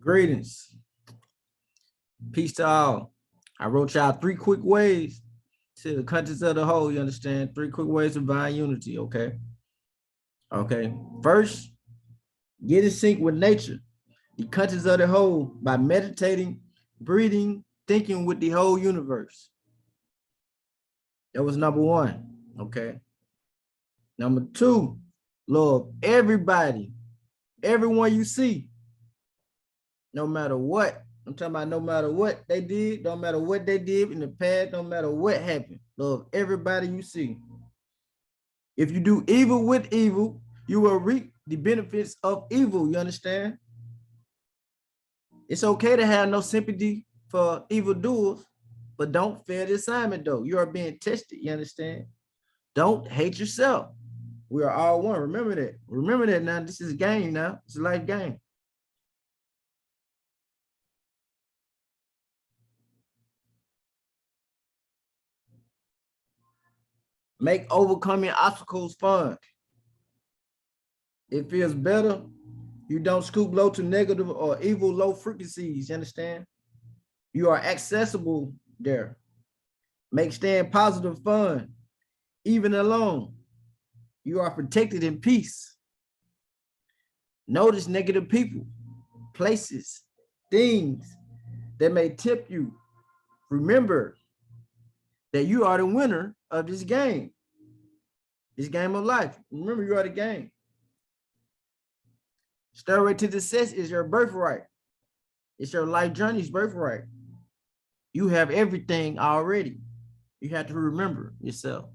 Greetings. Peace to all. I wrote y'all 3 quick ways to the contents of the whole. You understand? 3 quick ways to find unity. Okay. Okay. First, get in sync with nature, the contents of the whole, by meditating, breathing, thinking with the whole universe. That was number 1. Okay. Number 2, love everybody, everyone you see, no matter what. I'm talking about no matter what they did, don't matter what they did in the past, no matter what happened. Love everybody you see. If you do evil with evil, you will reap the benefits of evil. You understand? It's okay to have no sympathy for evildoers, but don't fail the assignment though. You are being tested. You understand? Don't hate yourself. We are all one. Remember that. Remember that now. This is a game now. It's a life game. Make overcoming obstacles fun. It feels better. You don't scoop low to negative or evil low frequencies. You understand? You are accessible there. Make staying positive fun, even alone. You are protected in peace. Notice negative people, places, things that may tip you. Remember that you are the winner of this game of life. Remember, you are the game. Stairway to success is your birthright. It's your life journey's birthright. You have everything already. You have to remember yourself.